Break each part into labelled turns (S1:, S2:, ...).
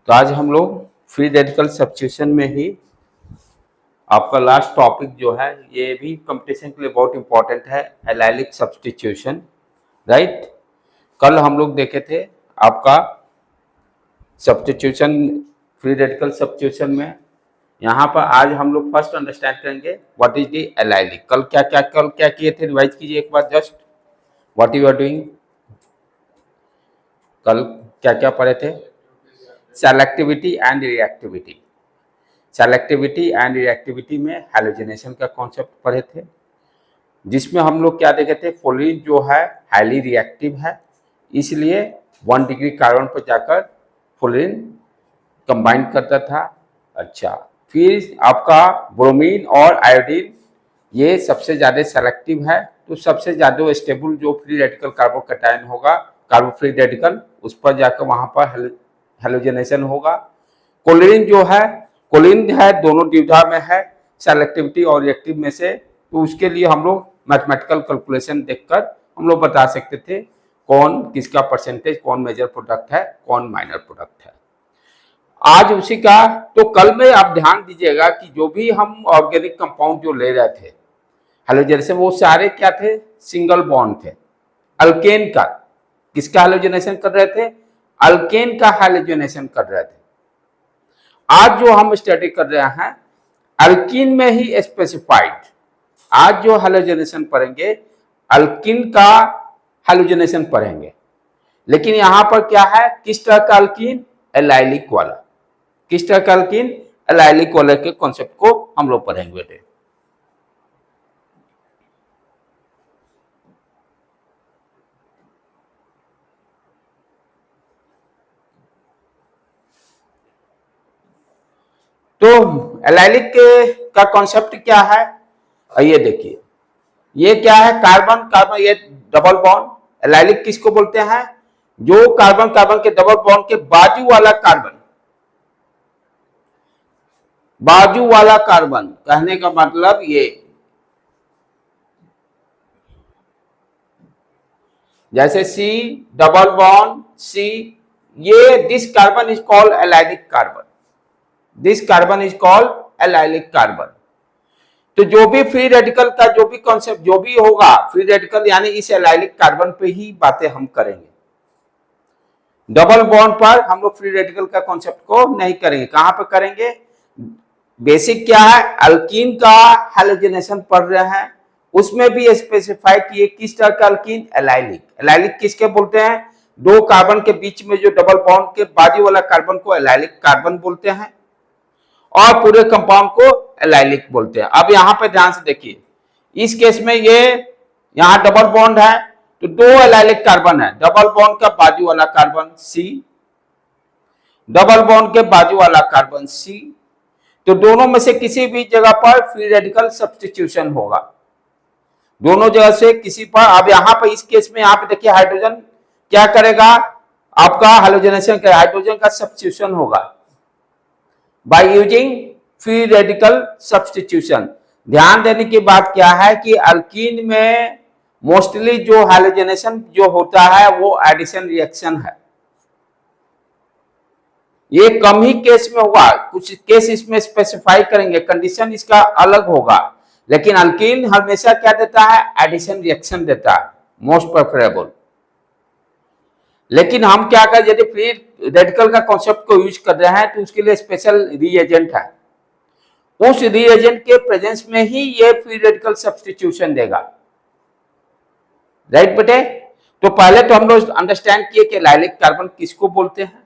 S1: तो आज हम लोग फ्री रेडिकल सब्स्टिट्यूशन में ही आपका लास्ट टॉपिक जो है, ये भी कंपटीशन के लिए बहुत इंपॉर्टेंट है, एलाइलिक सब्स्टिट्यूशन। राइट, कल हम लोग देखे थे आपका सब्स्टिट्यूशन, फ्री रेडिकल सब्स्टिट्यूशन में। यहाँ पर आज हम लोग फर्स्ट अंडरस्टैंड करेंगे व्हाट इज द एलाइलिक। कल क्या किए थे, रिवाइज कीजिए एक बार just what you are doing. कल क्या क्या पढ़े थे? Selectivity and reactivity. Selectivity and reactivity में हैलोजेनेशन का कॉन्सेप्ट पढ़े थे, जिसमें हम लोग क्या देखे थे, फ्लोरीन जो है हाईली रिएक्टिव है, इसलिए 1 डिग्री कार्बन पर जाकर फ्लोरीन कंबाइन करता था। अच्छा, फिर आपका ब्रोमीन और आयोडीन ये सबसे ज़्यादा सेलेक्टिव है, तो सबसे ज़्यादा स्टेबल जो फ्री रेडिकल कार्बोकैटायन होगा, कार्बो फ्री रेडिकल, उस पर जाकर वहाँ पर हैलोजेनेशन होगा। क्लोरीन जो है, क्लोरीन है दोनों द्विधा में है, सेलेक्टिविटी और रिएक्टिव में से, तो उसके लिए हम लोग मैथमेटिकल कैलकुलेशन देखकर हम लोग बता सकते थे कौन किसका परसेंटेज, कौन मेजर प्रोडक्ट है, कौन माइनर प्रोडक्ट है। आज उसी का, तो कल में आप ध्यान दीजिएगा कि जो भी हम ऑर्गेनिक कंपाउंड जो ले रहे थे हैलोजेनेशन, वो सारे क्या थे, सिंगल बॉन्ड थे। अल्केन का, किसका हैलोजेनेशन कर रहे थे? अल्केन का हैलोजेनेशन कर रहे थे। आज जो हम स्टडी कर रहे हैं अल्कीन में ही स्पेसिफाइड, आज जो हैलोजेनेशन पढ़ेंगे अल्कीन का हैलोजेनेशन पढ़ेंगे। लेकिन यहां पर क्या है, किस तरह का अल्कीन? एलाइलिक वाला। किस तरह का अल्कीन? एलाइलिक वाले के कॉन्सेप्ट को हम लोग पढ़ेंगे बेटे। तो एलाइलिक का कॉन्सेप्ट क्या है, ये देखिए, ये क्या है, कार्बन कार्बन, ये डबल बॉन्ड। एलाइलिक किसको बोलते हैं? जो कार्बन कार्बन के डबल बॉन्ड के बाजू वाला कार्बन, बाजू वाला कार्बन कहने का मतलब ये, जैसे C डबल बॉन्ड C, ये this carbon is called allylic carbon. This carbon is called allylic carbon. तो जो भी फ्री रेडिकल का जो भी कॉन्सेप्ट जो भी होगा फ्री रेडिकल, यानी इस एलाइलिक कार्बन पे ही बातें हम करेंगे। डबल बॉन्ड पर हम लोग फ्री रेडिकल का कॉन्सेप्ट को नहीं करेंगे। कहां पर करेंगे? बेसिक क्या है, अल्कीन का हैलोजेनेशन पढ़ रहे हैं, उसमें भी स्पेसिफाई किए किस तरह का अल्कीन? एलाइलिक। एलाइलिक किसके बोलते हैं? दो कार्बन के बीच में जो डबल बॉन्ड के बाजू वाला कार्बन को एलाइलिक कार्बन बोलते हैं, और पूरे कंपाउंड को एलाइलिक बोलते हैं। अब यहां पे ध्यान से देखिए, इस केस में ये यहां डबल बॉन्ड है, तो दो एलाइलिक कार्बन है, डबल बॉन्ड का बाजू वाला कार्बन C, डबल बॉन्ड के बाजू वाला कार्बन C, तो दोनों में से किसी भी जगह पर फ्री रेडिकल सब्स्टिट्यूशन होगा, दोनों जगह से किसी पर। अब यहां पर इस केस में, यहां पे देखिए, हाइड्रोजन क्या करेगा, आपका हैलोजेनेशन करेगा, हाइड्रोजन का सब्स्टिट्यूशन होगा by using free radical substitution. ध्यान देने की बात क्या है कि अल्कीन में मोस्टली जो हैलोजेनेशन जो होता है वो एडिशन रिएक्शन है, ये कम ही केस में होगा, कुछ केस इसमें स्पेसिफाई करेंगे, कंडीशन इसका अलग होगा, लेकिन अल्कीन हमेशा क्या देता है? एडिशन रिएक्शन देता है, मोस्ट प्रेफरेबल। लेकिन हम क्या करें, यदि फ्री रेडिकल का कॉन्सेप्ट को यूज कर रहे हैं तो उसके लिए स्पेशल रिएजेंट है, उस रिएजेंट के प्रेजेंस में ही ये फ्री रेडिकल सब्स्टिट्यूशन देगा। राइट बेटे, तो पहले तो हम लोग अंडरस्टैंड किए कि एलाइलिक कार्बन किसको बोलते हैं।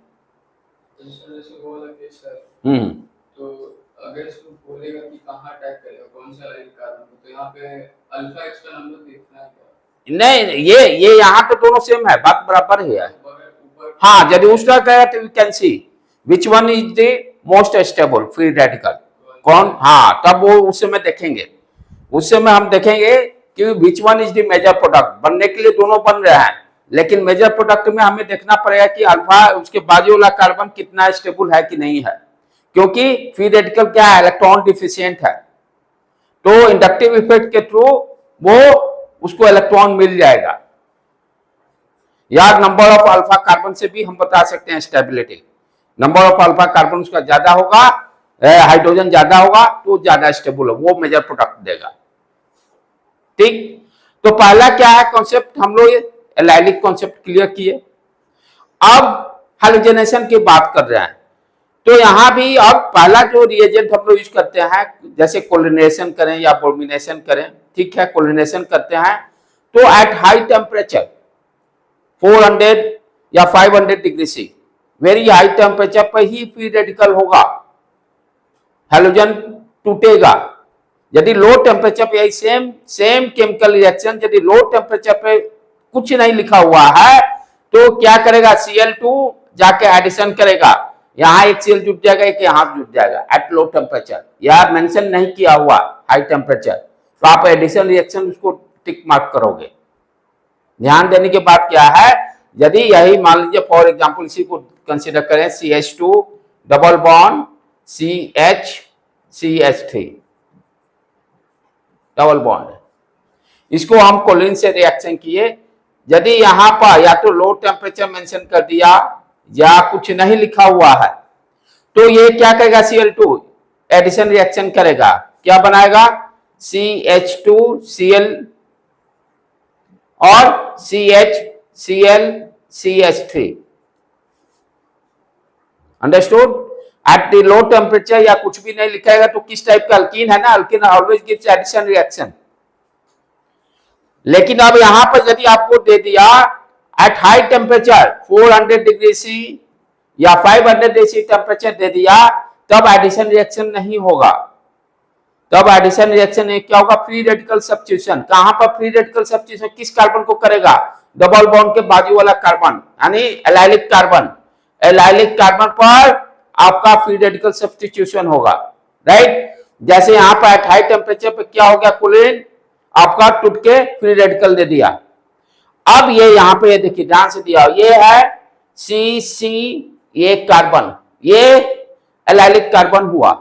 S2: तो अगर इसको बोलेगा कि कहां अटैक करेगा, कौन सा एलाइलिक कार्बन, तो यहाँ पे अल्फा एक्स का नंबर देखना है क्या?
S1: नहीं, ये यहाँ पे दोनों सेम है, बात बराबर ही है। हाँ, यदि उसका कहे तो we can see which one is the most stable free radical, कौन, हाँ, तब वो उस समय देखेंगे, उस समय हम देखेंगे कि which one is the major product. बनने के लिए दोनों बन रहे हैं, लेकिन मेजर प्रोडक्ट में हमें देखना पड़ेगा कि अल्फा, उसके बाजू वाला कार्बन कितना स्टेबल है कि नहीं है, क्योंकि फ्री रेडिकल क्या है, इलेक्ट्रॉन डिफिशिएंट है, तो इंडक्टिव इफेक्ट के थ्रू वो उसको इलेक्ट्रॉन मिल जाएगा, या नंबर ऑफ अल्फा कार्बन से भी हम बता सकते हैं stability. Number of alpha carbon उसका ज्यादा होगा, हाइड्रोजन ज्यादा होगा तो ज्यादा स्टेबल हो, वो मेजर प्रोडक्ट देगा। ठीक, तो पहला क्या है कॉन्सेप्ट, हम लोग एलाइलिक कॉन्सेप्ट क्लियर किए। अब हैलोजेनेशन की बात कर रहे हैं, तो यहां भी अब पहला जो रिएजेंट हम लोग यूज करते हैं, जैसे क्लोरीनेशन करें या ब्रोमिनेशन करें, ठीक है, क्लोरीनेशन करते हैं तो एट हाई टेम्परेचर 400 या 500 degree C, very high temperature पर ही फ्री रेडिकल होगा, हैलोजन टूटेगा। यदि लो टेम्परेचर पे यही सेम केमिकल रिएक्शन यदि लो टेम्परेचर पे कुछ नहीं लिखा हुआ है तो क्या करेगा, Cl2 जाके एडिशन करेगा, यहां एक Cl जुट जाएगा, एक यहां जुट जाएगा एट लो टेम्परेचर, या मेंशन नहीं किया हुआ हाई टेम्परेचर, तो आप एडिशन रिएक्शन उसको टिक मार्क करोगे। ध्यान देने की बात क्या है, यदि यही मान लीजिए फॉर एग्जांपल इसी को कंसीडर करें, CH2 double bond CH3 double bond, इसको हम क्लोरीन से रिएक्शन किए, यदि यहां पर या तो लो टेम्परेचर मेंशन कर दिया या कुछ नहीं लिखा हुआ है तो ये क्या करेगा, Cl2 एडिशन रिएक्शन करेगा, क्या बनाएगा, CH2Cl और CH3। Understood, at the low temperature या कुछ भी नहीं लिखाएगा तो किस टाइप का अल्कीन है ना, alkene always gives addition reaction. लेकिन अब यहां पर यदि आपको दे दिया at high temperature 400 degree C या 500 डिग्री सी टेम्परेचर दे दिया, तब एडिशन रिएक्शन नहीं होगा, तब एडिशन रिएक्शन क्या होगा, फ्री रेडिकल सब्स्टिट्यूशन। कहां पर फ्री रेडिकल सब्स्टिट्यूशन, किस कार्बन को करेगा, डबल बॉन्ड के बाजू वाला कार्बन यानी एलाइलिक कार्बन, एलाइलिक कार्बन पर आपका फ्री रेडिकल सब्स्टिट्यूशन होगा, राइट। जैसे यहां पर एट हाई टेम्परेचर पे क्या हो गया, क्लोरीन आपका टूट के फ्री रेडिकल दे दिया। अब ये यहां पे देखिए ध्यान से दिया, ये है CC, ये कार्बन, ये एलाइलिक कार्बन हुआ,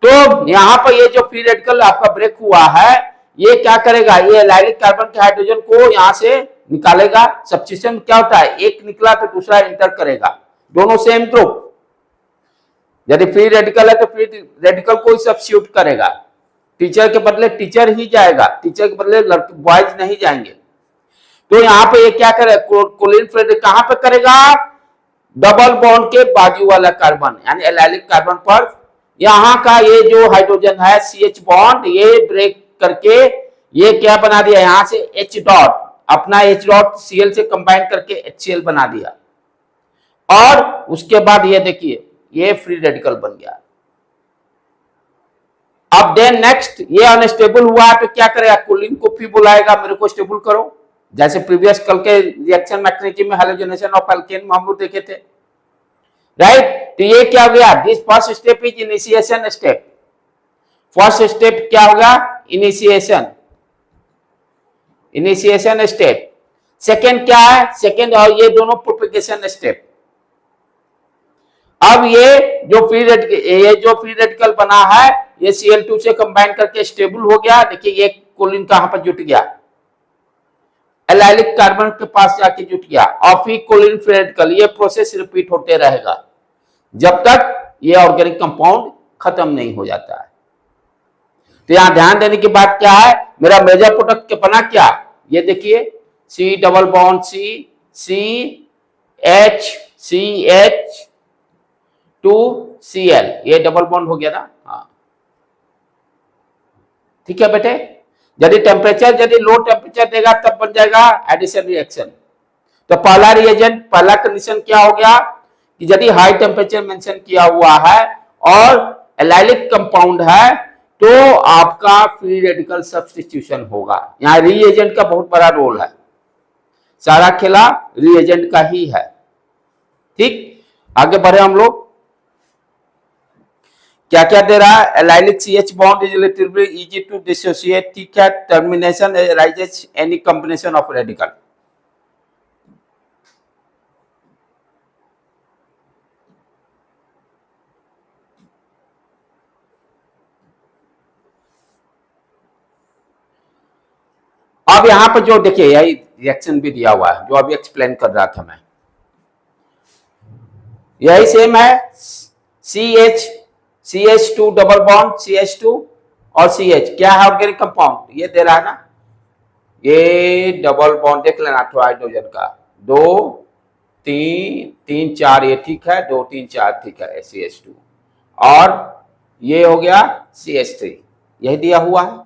S1: तो यहां पर ये जो फ्री रेडिकल आपका ब्रेक हुआ है, ये क्या करेगा, ये एलाइलिक कार्बन के हाइड्रोजन को यहां से निकालेगा। सब्स्टिट्यूशन क्या होता है, एक निकला तो दूसरा एंटर करेगा, दोनों सेम ग्रुप, यदि फ्री रेडिकल है तो फ्री रेडिकल को ही सब्स्टिट्यूट करेगा, टीचर के बदले टीचर ही जाएगा, टीचर के बदले बॉयज नहीं जाएंगे। तो यहां पे ये क्या करेगा, क्लोरीन फ्री कहां पे करेगा, डबल बॉन्ड के बाजू वाला कार्बन यानी एलाइलिक कार्बन पर, यहां का ये जो हाइड्रोजन है CH बॉन्ड, ये ब्रेक करके ये क्या बना दिया, यहां से H डॉट, अपना H डॉट Cl से कंबाइन करके HCl बना दिया, और उसके बाद ये देखिए ये फ्री रेडिकल बन गया। अब देन नेक्स्ट ये अनस्टेबल हुआ तो क्या करेगा, क्लोरीन को फिर बुलाएगा, मेरे को स्टेबल करो, जैसे प्रीवियस कल के रिएक्शन मैकेनिज्म में हैलोजेनेशन ऑफ एल्केन में हम लोग देखे थे, राइट। तो ये क्या हो गया, this first step is initiation step, first step क्या होगा, इनिशिएशन, इनिशिएशन स्टेप। सेकेंड क्या है, सेकेंड और ये दोनों प्रोपेगेशन स्टेप। अब ये जो फ्री रेडिकल बना है, ये Cl2 से कंबाइन करके स्टेबल हो गया, देखिए ये क्लोरीन कहां पर जुट गया, एलाइलिक कार्बन के पास जाके जुट गया, और फिर क्लोरीन फ्री रेडिकल, ये प्रोसेस रिपीट होते रहेगा जब तक ये ऑर्गेनिक कंपाउंड खत्म नहीं हो जाता है। तो यहां ध्यान देने की बात क्या है, मेरा मेजर प्रोडक्ट के बना क्या, ये देखिए C डबल बॉन्ड CH2Cl, ये डबल बॉन्ड हो गया ना, हाँ ठीक है बेटे। यदि टेम्परेचर यदि लो टेम्परेचर देगा तब बन जाएगा एडिशन रिएक्शन। तो पहला रिएजेंट, पहला कंडीशन क्या हो गया कि यदि हाई टेम्परेचर मेंशन किया हुआ है और एलाइलिक कंपाउंड है तो आपका फ्री रेडिकल सब्स्टिट्यूशन होगा। यहाँ रिएजेंट का बहुत बड़ा रोल है, सारा खेला रिएजेंट का ही है। ठीक, आगे बढ़े हम लोग, क्या क्या दे रहा है, allylic CH bond is relatively easy to dissociate, ठीक है, termination raises any combination of radical. अब यहां पर जो देखिए यही रिएक्शन भी दिया हुआ है जो अभी एक्सप्लेन कर रहा था मैं, यही सेम है, CH2 डबल बॉन्ड CH2 और CH क्या है ऑर्गेनिक कंपाउंड, ये दे रहा है ना, ये डबल बॉन्ड देख लेना तो हाइड्रोजन का 2 3 3 4 ये ठीक है, 2 3 4 ठीक है CH2 और ये हो गया CH3, यही दिया हुआ है।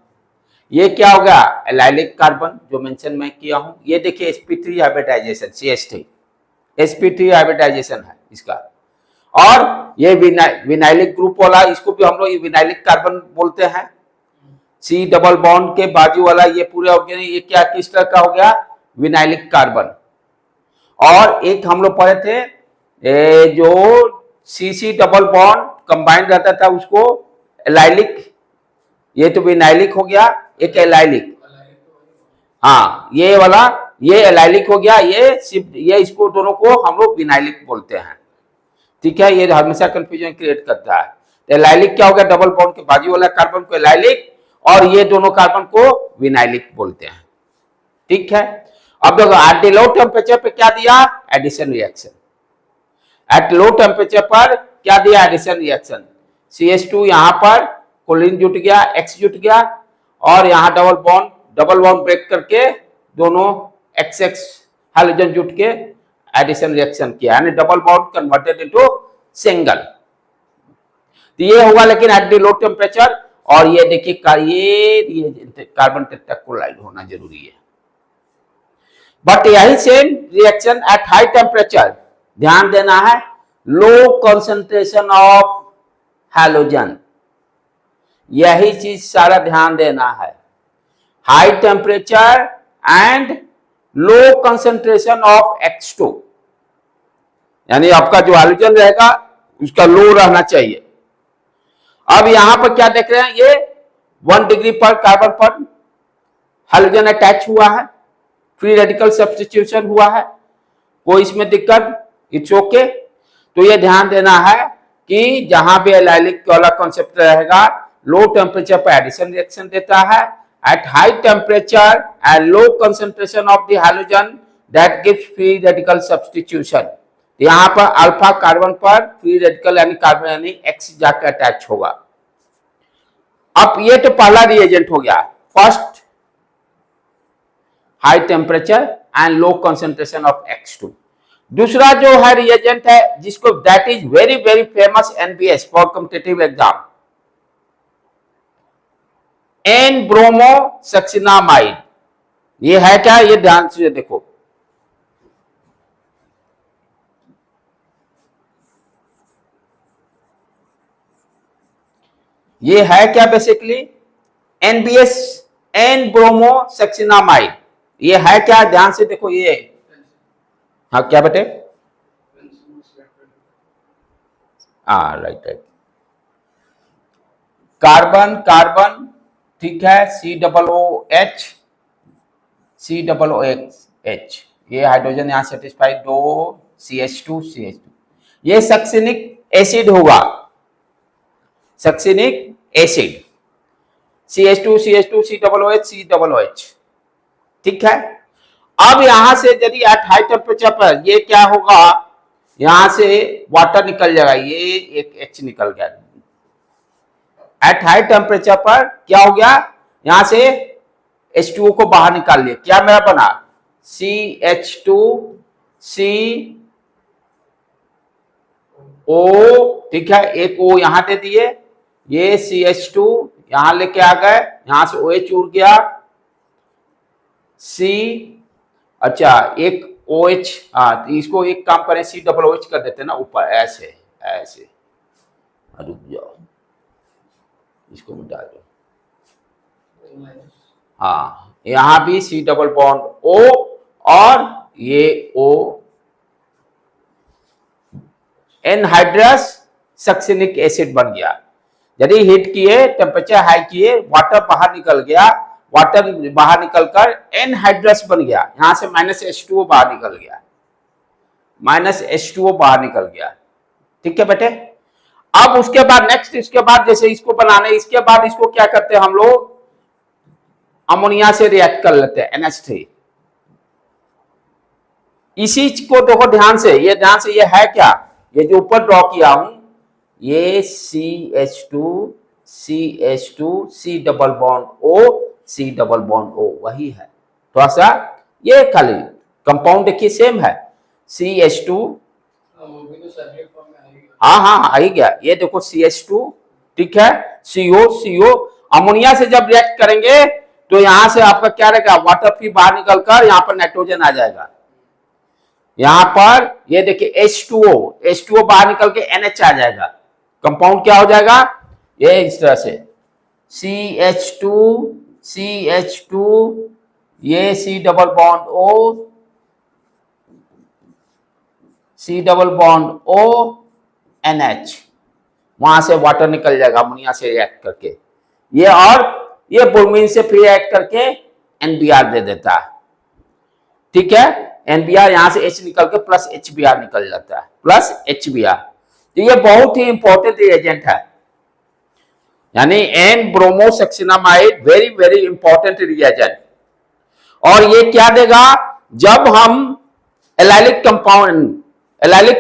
S1: ये क्या हो गया एलाइलिक कार्बन जो मेंशन मैं किया हूं, ये देखिए sp3 hybridisation CH3 sp3 hybridisation है इसका, और ये विनाइलिक ग्रुप वाला, इसको भी हम लोग विनाइलिक कार्बन बोलते हैं। C डबल बॉन्ड के बाजू वाला ये पूरे ऑर्गेनिक, ये क्या किस तरह का हो गया विनाइलिक कार्बन। और एक हम लोग पढ़े थे जो CC डबल बॉन्ड कंबाइंड रहता था उसको एलाइलिक, ये तो विनाइलिक हो गया, एक एलाइलिक, हाँ ये वाला ये एलाइलिक हो गया, ये इसको दोनों को हम लोग विनाइलिक बोलते हैं, ठीक है। ये हमेशा कंफ्यूजन क्रिएट करता है। तो एलाइलिक क्या हो गया डबल बॉन्ड के बाजू वाला कार्बन को एलाइलिक और ये दोनों कार्बन को विनाइलिक बोलते हैं, ठीक है। अब देखो एट लो टेम्परेचर पे क्या दिया addition reaction, at low temperature पर क्या दिया एडिशन रिएक्शन, CH2 यहां पर कोलिन जुट गया X जुट गया और यहां डबल बॉन्ड ब्रेक करके दोनों XX हाइड्रोजन जुट के एडिशन रिएक्शन किया, यानी double bond converted into single. तो ये होगा लेकिन एट द लो टेम्परेचर, और ये देखिए ये कार्बन टेट्राक्लोराइड होना जरूरी है। बट यही same reaction at high temperature, ध्यान देना है लो कंसंट्रेशन ऑफ हैलोजन, यही चीज सारा ध्यान देना है, high temperature and low concentration of X2, यानी आपका जो हैलोजन रहेगा उसका लो रहना चाहिए। अब यहां पर क्या देख रहे हैं, ये 1 डिग्री पर कार्बन पर हैलोजन अटैच हुआ है, फ्री रेडिकल सब्स्टिट्यूशन हुआ है, कोई इसमें दिक्कत इट्स ओके। तो ये ध्यान देना है कि जहां भी एलाइलिक वाला कॉन्सेप्ट रहेगा लो टेम्परेचर पर एडिशन रिएक्शन देता है, at high temperature and low concentration of the halogen that gives free radical substitution. यहां पर अल्फा कार्बन पर फ्री रेडिकल यानी कार्बन यानी X जाकर अटैच होगा। अब ये तो पहला रिएजेंट हो गया, first high temperature and low concentration of X2। दूसरा जो है रिएजेंट है जिसको that is very very famous NBS for competitive exam, N bromo सक्सिनामाइड। ये है क्या, ये ध्यान से देखो, ये है क्या बेसिकली NBS एन ब्रोमो सक्सिनामाइड, ये है क्या ध्यान से देखो, ये हाँ क्या बेटे, हाँ राइट कार्बन कार्बन ठीक है, COOH COOH, ये हाइड्रोजन यहां सेटिस्फाइड, 2 CH2 ये सक्सिनिक एसिड होगा, सक्सिनिक एसिड CH2 COOH, ठीक है। अब यहां से यदि एट हाई टेम्परेचर पर ये क्या होगा, यहां से वाटर निकल जाएगा, ये एक H निकल गया, एट हाई टेम्परेचर पर क्या हो गया, यहां से H2O को बाहर निकाल लिया, क्या मेरा बना CH2CO, ठीक है, एक O यहां दे दिए, ये CH2 यहां लेके आ गए, यहां से OH उड़ गया, C अच्छा एक OH, हाँ इसको एक काम करें COOH कर देते ना ऊपर, ऐसे ऐसे, रुक जाओ इसको मिटा दो, हाँ यहां भी C डबल बॉन्ड O और ये O, एनहाइड्रस सक्सिनिक एसिड बन गया। यदि हीट किए, टेम्परेचर हाई किए, वाटर बाहर निकल गया, वाटर बाहर निकलकर एनहाइड्रस बन गया, यहां से -H2O बाहर निकल गया, -H2O बाहर निकल गया, ठीक है बेटे। अब उसके बाद नेक्स्ट, इसके बाद जैसे इसको बनाने, इसके बाद इसको क्या करते हैं हम लोग, अमोनिया से रिएक्ट कर लेते हैं NH3। इसी को देखो ध्यान से, ये है क्या ये जो ऊपर ड्रॉ किया हूं ये CH2 CH2 C double bond O C double bond O वही है। थोड़ा सा ये खाली कंपाउंड देखिए सेम है CH2,
S2: वो भी तो सब्जेक्ट फॉर्म में आएगा।
S1: हाँ आ ही गया। ये देखो CH2 ठीक है, CO अमोनिया से जब रिएक्ट करेंगे तो यहां से आपका क्या रहेगा, वाटर फ्री बाहर निकलकर यहाँ पर नाइट्रोजन आ जाएगा। यहां पर ये देखिए H2O बाहर निकल के NH आ जाएगा। कंपाउंड क्या हो जाएगा, ये इस तरह से CH2 ये C double bond O NH, वहां से वाटर निकल जाएगा अमोनिया से रिएक्ट करके। ये और ये ब्रोमीन से फ्री रिएक्ट करके NBr दे देता है। ठीक है, NBr यहां से H निकल के प्लस HBr निकल जाता है, प्लस HBr। तो ये बहुत ही इंपॉर्टेंट रिएजेंट है, यानी N bromosuccinimide very very important reagent. और ये क्या देगा, जब हम एलाइलिक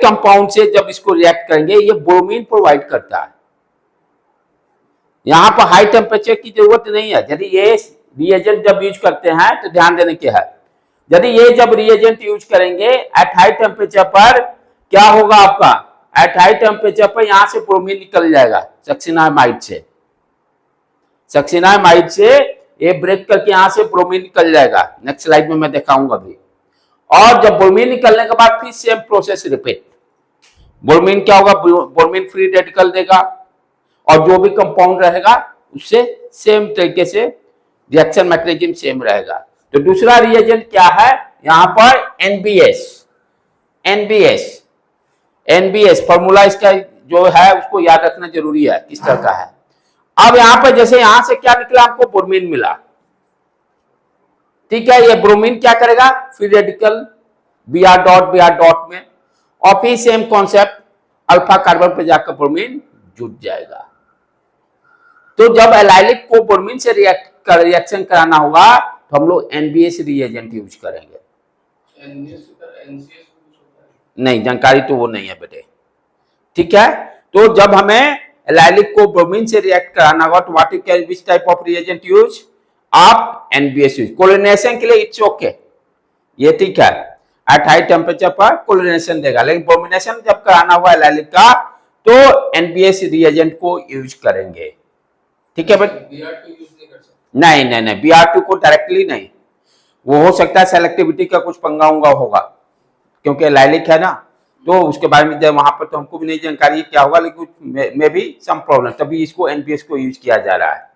S1: कंपाउंड से जब इसको रिएक्ट करेंगे, ये ब्रोमीन प्रोवाइड करता है। यहां पर हाई टेम्परेचर की जरूरत नहीं है। यदि ये रिएजेंट जब यूज करते हैं तो ध्यान देने के है, यदि ये जब रिएजेंट यूज करेंगे एट हाई टेम्परेचर पर क्या होगा आपका, एट हाई टेम्परेचर पर यहां से ब्रोमीन निकल जाएगा सक्सिनामाइड से ये ब्रेक करके यहां से ब्रोमीन निकल जाएगा। नेक्स्ट स्लाइड में मैं दिखाऊंगा अभी। और जब ब्रोमीन निकलने के बाद फिर सेम प्रोसेस रिपीट। ब्रोमीन क्या होगा, ब्रोमीन फ्री रेडिकल देगा और जो भी कंपाउंड रहेगा उससे सेम तरीके से रिएक्शन मैकेनिज्म सेम रहेगा। तो दूसरा रिएजेंट क्या है, यहां पर NBS फॉर्मूला इसका जो है उसको याद रखना जरूरी है किस तरह का है। अब यहां पर जैसे यहां से क्या निकला, आपको ब्रोमीन मिला, ठीक है। ये ब्रोमीन क्या करेगा, फ्री रेडिकल Br डॉट में, और फिर सेम कॉन्सेप्ट अल्फा कार्बन पर जाकर ब्रोमीन जुट जाएगा। तो जब एलाइलिक को ब्रोमीन से रिएक्शन कराना होगा तो हम लोग NBS रिएजेंट यूज करेंगे। नहीं, जानकारी तो वो नहीं है बेटे, ठीक है। तो जब हमें एलाइलिक को ब्रोमीन से रिएक्ट कराना होगा तो what you can which type of reagent use, आप NBS यूज। कोलिनेशन के लिए इट्स ओके, ये ठीक है, एट हाई टेम्परेचर पर कोलिनेशन देगा, लेकिन ब्रोमिनेशन जब कराना हुआ एलाइलिक का तो NBS रिएजेंट को यूज करेंगे, ठीक है बेटे। नहीं, Br2 को डायरेक्टली नहीं, वो हो सकता है सेलेक्टिविटी का कुछ पंगा होगा, क्योंकि एलाइलिक है ना, तो उसके बारे में जब वहां पर तो हमको भी नहीं जानकारी क्या होगा, लेकिन मे भी सम प्रॉब्लम, तभी इसको NBS को यूज किया जा रहा है।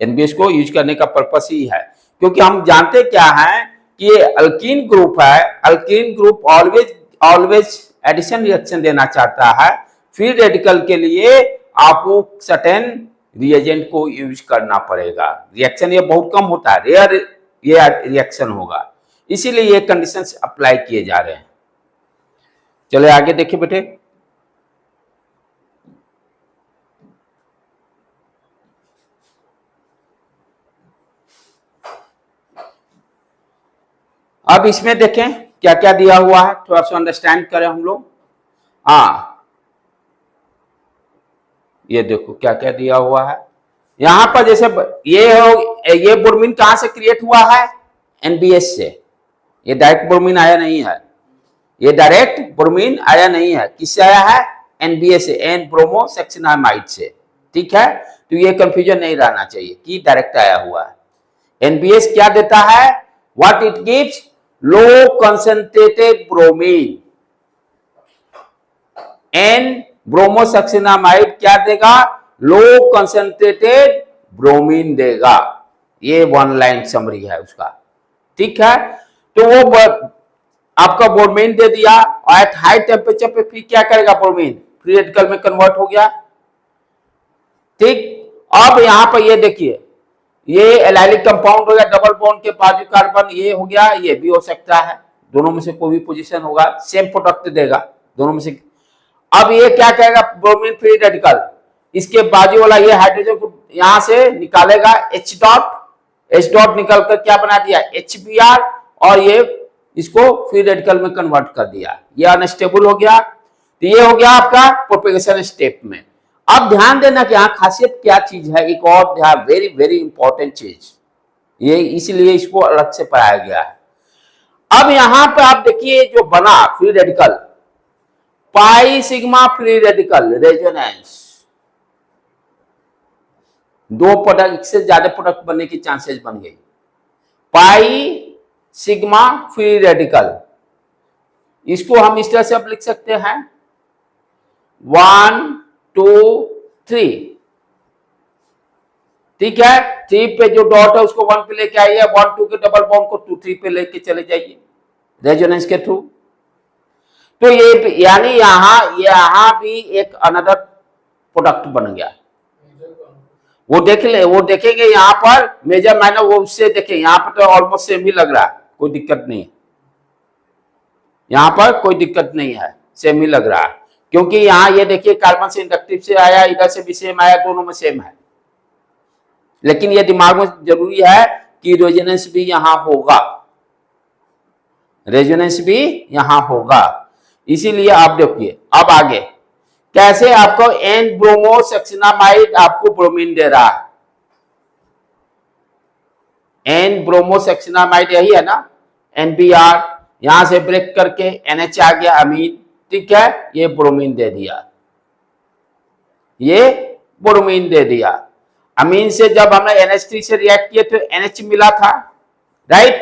S1: NBS को यूज करने का पर्पस ही है, क्योंकि हम जानते क्या है कि ये अल्कीन ग्रुप है, alkene group always addition reaction देना चाहता है। फ्री रेडिकल के लिए आपको सर्टेन रिएजेंट को यूज करना पड़ेगा। रिएक्शन ये बहुत कम होता है, रेयर ये रिएक्शन होगा, इसीलिए ये कंडीशंस अप्लाई किए जा रहे हैं। चले आगे देखिए बेटे। अब इसमें देखें क्या क्या दिया हुआ है, थोड़ा सा अंडरस्टैंड करें हम लोग। हाँ, ये देखो क्या क्या दिया हुआ है यहां पर। जैसे ये ब्रोमीन कहां से क्रिएट हुआ है, NBS से। ये डायरेक्ट ब्रोमीन आया नहीं है, ये डायरेक्ट ब्रोमीन आया नहीं है, किससे आया है, NBS से, एन ब्रोमोसक्सिनामाइड से, ठीक है। तो ये कंफ्यूजन नहीं रहना चाहिए कि डायरेक्ट आया हुआ है। NBS क्या देता है, what it gives, low concentrated bromine. N bromosuccinimide क्या देगा, लो कंसंट्रेटेड ब्रोमीन देगा। ये वन लाइन समरी है उसका, ठीक है। तो वो आपका ब्रोमीन दे दिया और एट हाई टेम्परेचर पे फिर क्या करेगा, ब्रोमीन फ्री रेडिकल में कन्वर्ट हो गया, ठीक। अब यहां पर ये देखिए, ये एलाइलिक कंपाउंड हो गया, डबल बॉन्ड के बाजू कार्बन ये हो गया, ये भी हो सकता है, दोनों में से कोई भी पोजीशन होगा, सेम प्रोडक्ट देगा दोनों में से। अब ये क्या कहेगा, ब्रोमीन फ्री रेडिकल, इसके बाजू वाला ये हाइड्रोजन को यहां से निकालेगा, H डॉट निकल कर क्या बना दिया, HBr, और ये इसको फ्री रेडिकल में कन्वर्ट कर दिया, ये अनस्टेबल हो गया। तो ये हो गया आपका प्रोपेगेशन स्टेप में। अब ध्यान देना कि यहाँ खासियत क्या चीज है, एक और ध्यान, वेरी वेरी इंपॉर्टेंट चीज, ये इसलिए इसको अलग से पढ़ाया गया है। अब यहां पे आप देखिए जो बना free radical, pi sigma free radical resonance, दो प्रोडक्ट से ज्यादा प्रोडक्ट बनने की चांसेस बन गई। पाई सिग्मा फ्री रेडिकल, इसको हम इस तरह से अब लिख सकते हैं 1 2 3, ठीक है। 3 पे जो डॉट है उसको 1 पे लेके आइए, 1 2 के डबल बॉन्ड को 2 3 पे लेके चले जाइए रेजोनेंस के थ्रू। तो ये यानी यहां भी एक अनदर प्रोडक्ट बन गया। वो देख ले, वो देखेंगे यहां पर मेजर माइनर, वो उससे देखें, यहां पर तो ऑलमोस्ट सेम ही लग रहा है, कोई दिक्कत नहीं है, यहां पर कोई दिक्कत नहीं है, सेम ही लग रहा है, क्योंकि यहां ये देखिए कार्बन से इंडक्टिव से आया, इधर से भी सेम आया, दोनों में सेम है। लेकिन ये दिमाग में जरूरी है कि रेजोनेंस भी यहां होगा, रेजोनेंस भी यहां होगा। इसीलिए आप देखिए अब आगे कैसे आपको एन ब्रोमोसेक्सिनामाइड आपको ब्रोमीन दे रहा है, एन ब्रोमोसेक्सिनामाइड यही है ना, NBR, यहां से ब्रेक करके NH आ गया अमीन, ठीक है, ये ब्रोमीन दे दिया, ये ब्रोमीन दे दिया। अमीन से जब हमने NH3 से रिएक्ट किए तो NH मिला था, राइट,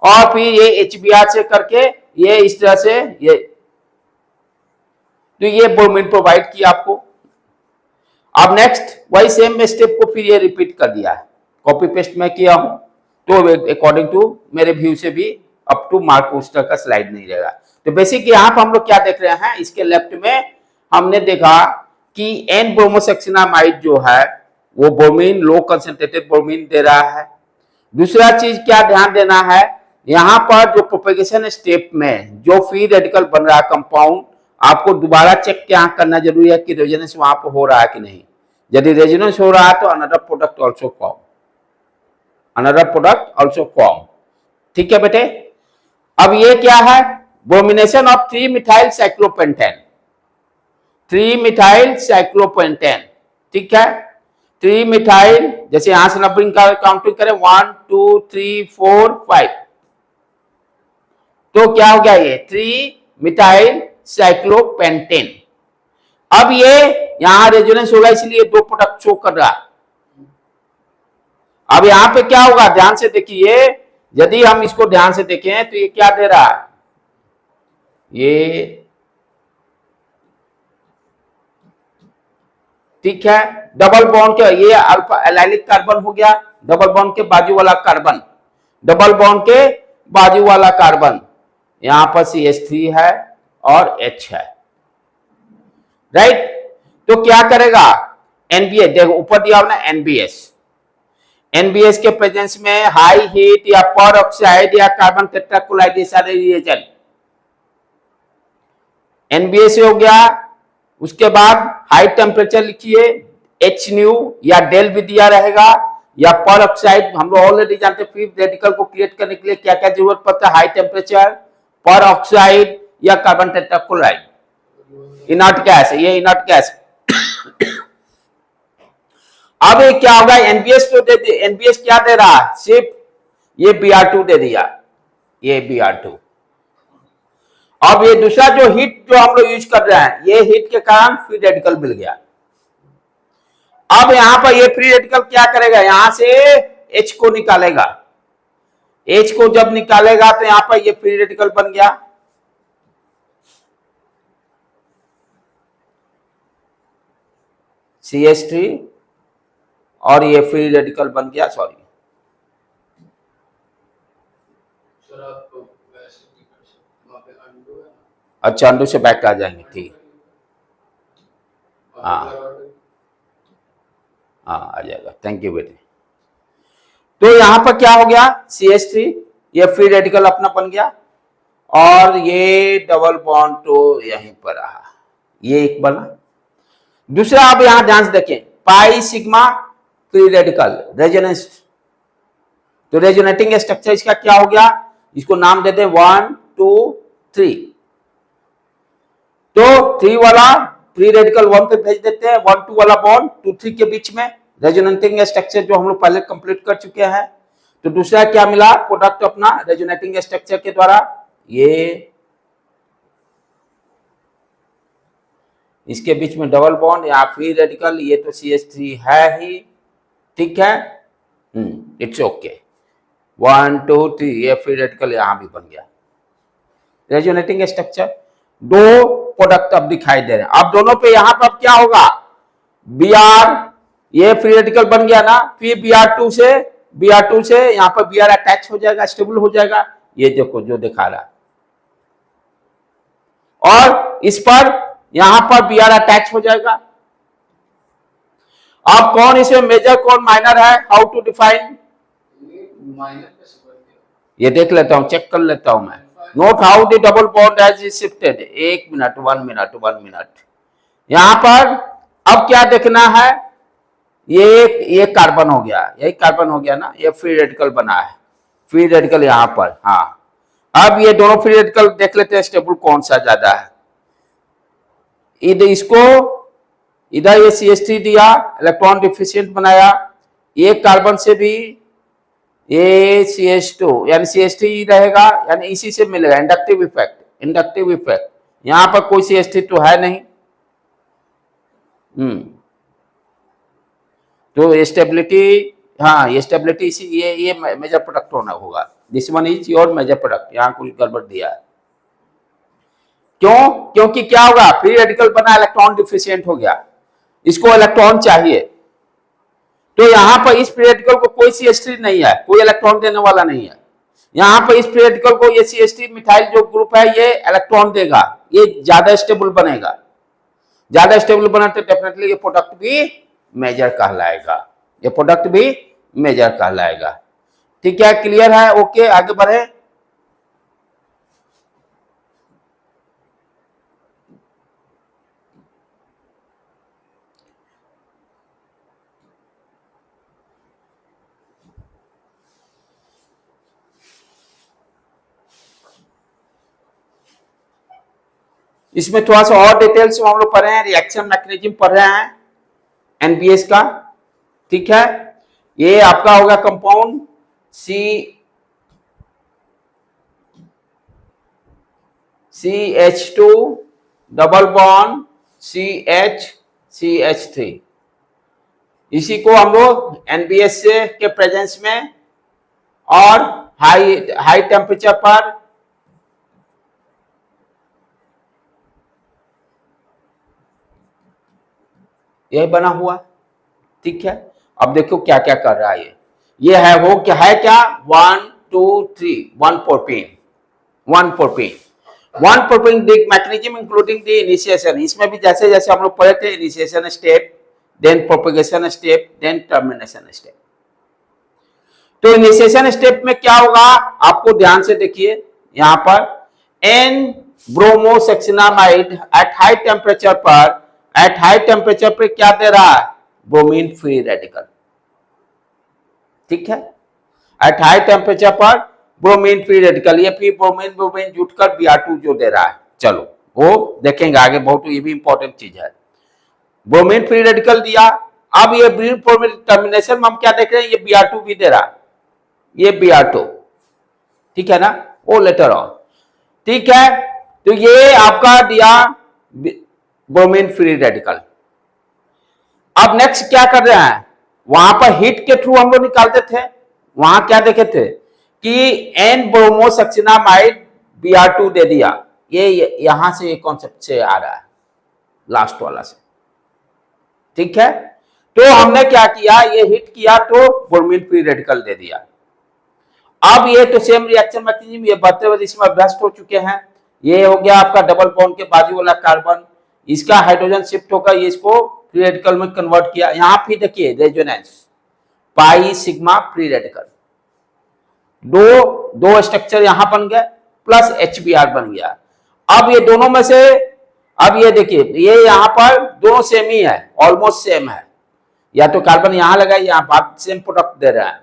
S1: और फिर ये HBr से करके ये इस तरह से ये, तो ये ब्रोमीन प्रोवाइड किया आपको। अब नेक्स्ट वही सेम स्टेप को फिर ये रिपीट कर दिया है, कॉपी पेस्ट में किया हूं, तो अकॉर्डिंग टू मेरे व्यू से भी अप टू मार्क उस तरह का स्लाइड नहीं रहेगा। तो बेसिक यहाँ पर हम लोग क्या देख रहे हैं, इसके लेफ्ट में हमने देखा कि एन ब्रोमोसेक्सिनामाइड जो है वो ब्रोमीन, लो कंसंट्रेटेड ब्रोमीन दे रहा है। दूसरा चीज क्या ध्यान देना है, यहाँ पर जो प्रोपेगेशन स्टेप में जो फ्री रेडिकल बन रहा है कंपाउंड, आपको दोबारा चेक क्या करना जरूरी है कि रेजोनेंस वहां पर हो रहा है कि नहीं। यदि रेजोनेंस हो रहा है तो another product also form, another product also form, ठीक है बेटे। अब ये क्या है, bromination of 3 methyl cyclopentane, 3 methyl cyclopentane, ठीक है, 3 मिथाइल, जैसे यहां से नंबरिंग का काउंटिंग करें 1 2 3 4 5, तो क्या हो गया ये 3 मिथाइल साइक्लोपेंटेन। अब ये यहां रेजोनेंस होगा इसलिए 2 प्रोडक्ट शो कर रहा है। अब यहां पे क्या होगा, ध्यान से देखिए, यदि हम इसको ध्यान से देखें तो ये क्या दे रहा है, ये ठीक है, डबल बॉन्ड के ये अल्फा एलाइलिक कार्बन हो गया, डबल बॉन्ड के बाजू वाला कार्बन, डबल बॉन्ड के बाजू वाला कार्बन, यहां पर CH3 है और H है, राइट। तो क्या करेगा NBS, देखो ऊपर दिया हमने NBS के प्रेजेंस में हाई हीट या पर ऑक्साइड या कार्बन टेट्राक्लोराइड ये सारे रिएजेंट, NBS हो गया। उसके बाद हाई टेम्परेचर लिखिए, HNu या डेल भी दिया रहेगा, या पर ऑक्साइड, हम लोग ऑलरेडी जानते हैं फ्री रेडिकल को क्रिएट करने के लिए क्या क्या जरूरत पड़ता है, हाई टेम्परेचर, पर ऑक्साइड या कार्बन टेट्राक्लोराइड, इनर्ट गैस, ये इनर्ट गैस। अब ये क्या होगा, NBS तो दे, NBS क्या दे रहा है, सिर्फ ये Br2 दे दिया, ये Br2। अब ये दूसरा जो हीट जो हम लोग यूज कर रहे हैं, ये हीट के कारण फ्री रेडिकल मिल गया। अब यहां पर ये फ्री रेडिकल क्या करेगा, यहां से H को निकालेगा, H को जब निकालेगा तो यहां पर ये फ्री रेडिकल बन गया, CH3, और ये फ्री रेडिकल बन गया, सॉरी अच्छा अंडू से बैक आ जाएंगे, ठीक, हाँ हाँ आ जाएगा, थैंक यू बेटे। तो यहां पर क्या हो गया, CH3 ये फ्री रेडिकल अपना बन गया, और ये डबल बॉन्ड तो यहीं पर रहा, ये एक बना। दूसरा आप यहां ध्यान से देखें, pi sigma free radical resonance, तो रेजोनेटिंग स्ट्रक्चर इसका क्या हो गया, इसको नाम देते हैं 1 2 3। तो तो 3 वाला फ्री रेडिकल 1 पे भेज देते हैं, 1-2 वाला बॉन्ड 2-3 के बीच में रेजोनेटिंग स्ट्रक्चर जो हम लोग पहले कंप्लीट कर चुके हैं। तो दूसरा क्या मिला प्रोडक्ट अपना रेजोनेटिंग स्ट्रक्चर के द्वारा, ये इसके बीच में डबल बॉन्ड या फ्री रेडिकल, ये तो CH3 है ही, ठीक है, इट्स ओके। 1 2 3 ये फ्री रेडिकल यहां भी बन गया। रेजोनेटिंग स्ट्रक्चर 2 प्रोडक्ट अब दिखाई दे रहे हैं। अब दोनों पे यहां पर अब क्या होगा, Br ये फ्री रेडिकल बन गया ना, फिर Br2 से यहां पर Br अटैच हो जाएगा, स्टेबल हो जाएगा, ये देखो जो दिखा रहा है। और इस पर यहां पर Br अटैच हो जाएगा। अब कौन इसमें मेजर कौन माइनर है, हाउ टू डिफाइन, ये देख लेता हूं, चेक कर लेता हूं मैं। Note how the double bond has shifted, 1 minute 1 minute. यहां पर अब क्या देखना है, ये कार्बन हो गया, यही कार्बन हो गया ना, ये फ्री रेडिकल बना है, फ्री रेडिकल यहां पर, हाँ। अब ये दोनों फ्री रेडिकल देख लेते हैं स्टेबल कौन सा ज्यादा है। इधर ये CH3 दिया, इलेक्ट्रॉन डिफिशिएंट बनाया, एक कार्बन से भी ये CH2 यानी CH3 रहेगा, यानी इसी से मिलेगा इंडक्टिव इफेक्ट। यहां पर कोई CH3 तो है नहीं, तो स्टेबिलिटी, हाँ ये स्टेबिलिटी इसी ये मेजर प्रोडक्ट होना होगा, this one is your major product. यहां कुछ गड़बड़ दिया है, क्यों, क्योंकि क्या होगा, फ्री रेडिकल बना इलेक्ट्रॉन डिफिशिएंट हो गया, इसको इलेक्ट्रॉन चाहिए, तो यहां पर इस फ्री रेडिकल को कोई CH3 नहीं है, कोई इलेक्ट्रॉन देने वाला नहीं है। यहां पर इस फ्री रेडिकल को ये CH3 मिथाइल जो ग्रुप है ये इलेक्ट्रॉन देगा, ये ज्यादा स्टेबल बनेगा, ज्यादा स्टेबल बना तो डेफिनेटली ये प्रोडक्ट भी मेजर कहलाएगा, ये प्रोडक्ट भी मेजर कहलाएगा। ठीक है, क्लियर है, ओके, आगे बढ़े। इसमें थोड़ा सा और डिटेल्स हम लोग पढ़ रहे हैं, रिएक्शन मैकेनिज्म पढ़ रहे हैं NBS का, ठीक है। ये आपका होगा compound CH2 double bond CH3, इसी को हम लोग NBS के प्रेजेंस में और हाई टेम्परेचर पर यह बना हुआ, ठीक है। अब देखो क्या क्या कर रहा है ये है वो क्या है, क्या 1 2 3 1 propene mechanism including the initiation. इसमें भी जैसे जैसे हम लोग पढ़े थे, initiation step, then propagation step, then termination step. तो इनिशिएशन स्टेप में क्या होगा, आपको ध्यान से देखिए, यहां पर N ब्रोमोसेक्सिनामाइड एट हाई टेम्परेचर पर क्या दे रहा है, ब्रोमीन फ्री रेडिकल, ठीक है। एट हाई टेम्परेचर पर ब्रोमीन फ्री रेडिकल, ये फिर ब्रोमीन जुटकर Br2 जो दे रहा है, चलो वो देखेंगे आगे, बहुत ये भी इंपॉर्टेंट चीज है। ब्रोमीन फ्री रेडिकल दिया, अब ये टर्मिनेशन में हम क्या देख रहे हैं, ये Br2 भी दे रहा है, ये Br2, ठीक है ना, वो लेटर ऑन, ठीक है। तो ये आपका दिया ब्रोमीन फ्री रेडिकल। अब नेक्स्ट क्या कर रहे हैं, वहां पर हीट के थ्रू हम लोग निकालते थे, वहां क्या देखे थे कि N ब्रोमोसेक्सिनामाइड Br2 दे दिया, ये यहां से कॉन्सेप्ट से आ रहा है, लास्ट वाला से, ठीक है। तो हमने क्या किया, ये हिट किया तो ब्रोमीन फ्री रेडिकल दे दिया। अब ये तो सेम रिएक्शन मैकेनिज्म, ये बढ़ते हुए इसमें अभ्यस्त हो चुके हैं। ये हो गया आपका डबल बॉन्ड के बाजू वाला कार्बन, इसका हाइड्रोजन शिफ्ट होकर ये इसको फ्री रेडिकल में कन्वर्ट किया। यहां भी देखिए resonance, pi sigma free radical, दो स्ट्रक्चर यहां बन गए, प्लस HBr बन गया। अब ये दोनों में से, अब ये देखिए, ये यहां पर दोनों सेम ही है, ऑलमोस्ट सेम है, या तो कार्बन यहां लगा, यहां बात सेम प्रोडक्ट दे रहा है।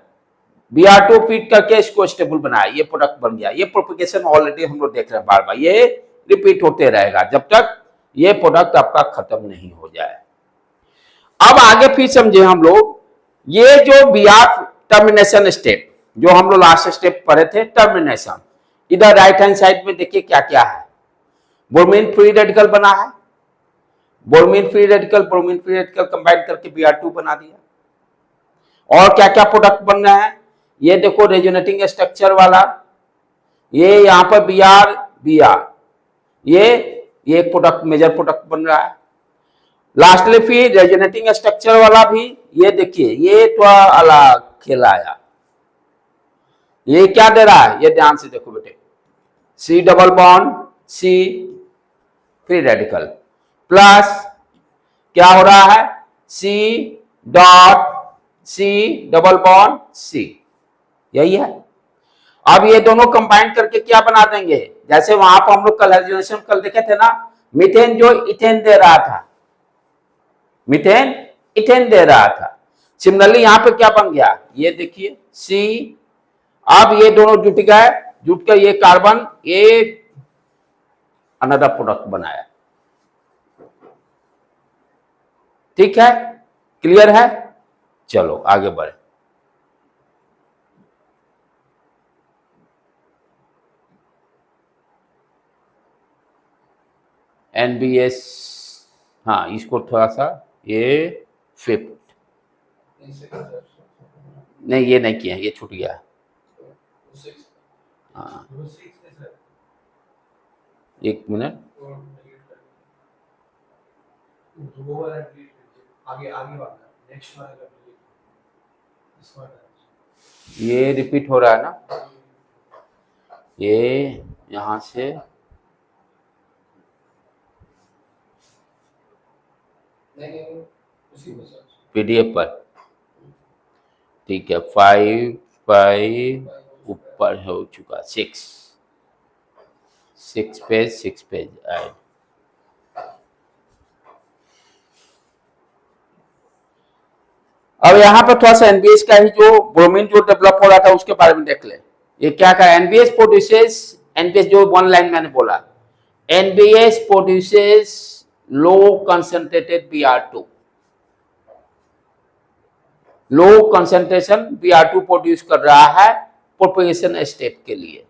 S1: Br2 फीड करके इसको स्टेबल बनाया, ये प्रोडक्ट बन गया। ये प्रोपेगेशन ऑलरेडी हम लोग देख रहे हैं, बार बार ये रिपीट होते रहेगा जब तक ये प्रोडक्ट आपका खत्म नहीं हो जाए। अब आगे फिर समझे हम लोग, ये जो Br टर्मिनेशन स्टेप, जो हम लोग लास्ट स्टेप पढ़े थे टर्मिनेशन, इधर राइट हैंड साइड में देखिए क्या क्या है। ब्रोमीन फ्री रेडिकल बना है, ब्रोमीन फ्री रेडिकल कंबाइन करके Br2 बना दिया। और क्या क्या प्रोडक्ट बन रहे हैं, ये देखो रेजोनेटिंग स्ट्रक्चर वाला, ये यहाँ पर Br, ये एक प्रोडक्ट मेजर प्रोडक्ट बन रहा है। लास्टली फिर रेजोनेटिंग स्ट्रक्चर वाला भी, ये देखिए ये तो अलग खेला आया। ये क्या दे रहा है, ये ध्यान से देखो बेटे, C double bond C free radical plus क्या हो रहा है, C dot C double bond C, यही है। अब ये दोनों कंबाइन करके क्या बना देंगे, जैसे वहां पर हम लोग कल हाइड्रोजनेशन कल देखे थे ना, मीथेन जो इथेन दे रहा था, मीथेन इथेन दे रहा था। सिमिलरली यहां पे क्या बन गया, ये देखिए C, अब ये दोनों जुट गए, जुट कर ये कार्बन एक अनदर प्रोडक्ट बनाया। ठीक है, क्लियर है, चलो आगे बढ़े। NBS, हाँ इसको थोड़ा सा ये 5th, नहीं ये नहीं किया, ये छूट गया। हाँ एक मिनट, ये रिपीट हो रहा है ना, ये यहां से PDF पर, ठीक है 5 ऊपर हो चुका, 6 पेज ऐड। अब यहाँ पर थोड़ा सा एनबीएस का ही जो ब्रोमीन जो डेवलप हो रहा था उसके बारे में देख ले। ये क्या कहा, एनबीएस प्रोड्यूसेस, एनबीएस जो वन लाइन मैंने बोला, NBS produces low concentrated Br2, low concentration Br2 produce कर रहा है प्रोपेगेशन स्टेप के लिए,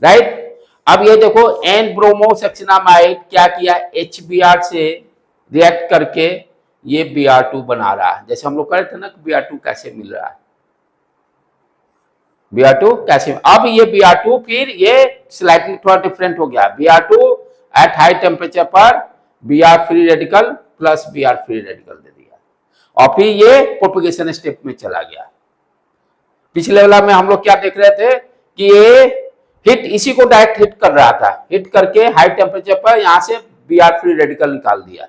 S1: राइट। अब ये देखो एन ब्रोमोसक्सिनामाइड क्या किया, HBr से रिएक्ट करके ये Br2 बना रहा है। जैसे हम लोग कह रहे थे ना कि Br2 कैसे मिल रहा है, Br2 कैसे, अब ये Br2 फिर ये स्लाइटली थोड़ा डिफरेंट हो गया, Br2 एट हाई टेम्परेचर पर Br free radical plus Br free radical दे दिया और फिर ये प्रोपेगेशन स्टेप में चला गया। पिछले वाला में हम लोग क्या देख रहे थे कि ये हिट इसी को डायरेक्ट हिट कर रहा था, हिट करके हाई टेम्परेचर पर यहां से Br फ्री रेडिकल निकाल दिया,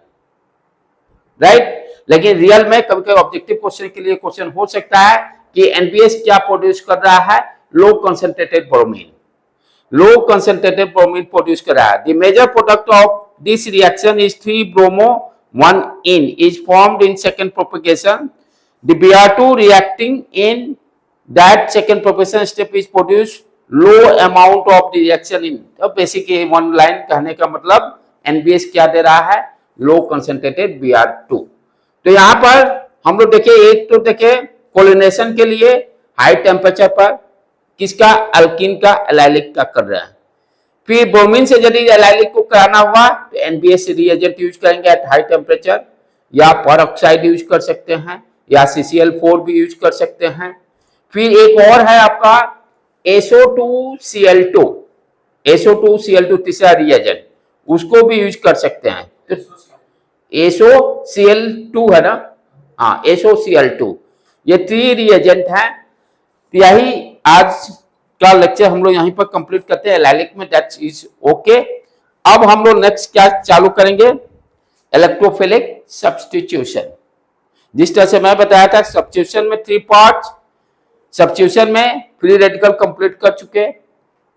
S1: राइट। लेकिन रियल में कभी कभी ऑब्जेक्टिव क्वेश्चन के लिए क्वेश्चन हो सकता है कि एनबीएस क्या प्रोड्यूस कर रहा है, low concentrated bromine, low concentrated bromine produce कर रहा है। The major product of this reaction is 3-bromo 1-ene is formed in second propagation. The Br2 reacting in that second propagation step is produce low amount of the reaction in. तो basically one line कहने का मतलब NBS क्या दे रहा है, low concentrated Br2। तो यहाँ पर हम लोग देखे, एक तो देखे कोलिनेशन के लिए हाई टेम्परेचर पर किसका, अल्कीन का एलाइलिक का कर रहा है। फिर ब्रोमीन से यदि एलाइलिक को कराना हुआ तो एनबीएस रिएजेंट यूज करेंगे एट हाई टेम्परेचर, या परऑक्साइड यूज कर सकते हैं, या CCl4 भी यूज कर सकते हैं। फिर एक और है आपका SO2Cl2, SO2Cl2 तीसरा रिएजेंट, उसको भी यूज कर सकते हैं। तो SOCl2 है ना, हाँ SOCl2, ये 3 रिएजेंट है। यही आज का लेक्चर हम लोग यहीं पर कंप्लीट करते हैं एलाइलिक में, दैट इज ओके। अब हम लोग नेक्स्ट क्या चालू करेंगे, इलेक्ट्रोफिलिक सब्स्टिट्यूशन। जिस तरह से मैं बताया था सब्स्टिट्यूशन में 3 पार्ट्स, सब्स्टिट्यूशन में फ्री रेडिकल कंप्लीट कर चुके,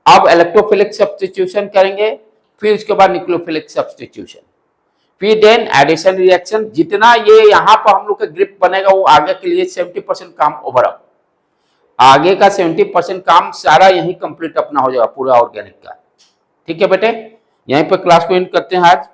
S1: अब इलेक्ट्रोफिलिक सब्स्टिट्यूशन करेंगे, फिर उसके बाद न्यूक्लियोफिलिक सब्स्टिट्यूशन, फिर देन एडिशन रिएक्शन। जितना ये यहाँ पर हम लोग का ग्रिप बनेगा वो आगे के लिए 70% काम ओवरऑल, आगे का 70% काम सारा यही कंप्लीट अपना हो जाएगा पूरा ऑर्गेनिक का। ठीक है बेटे, यहीं पर क्लास को एंड करते हैं आज।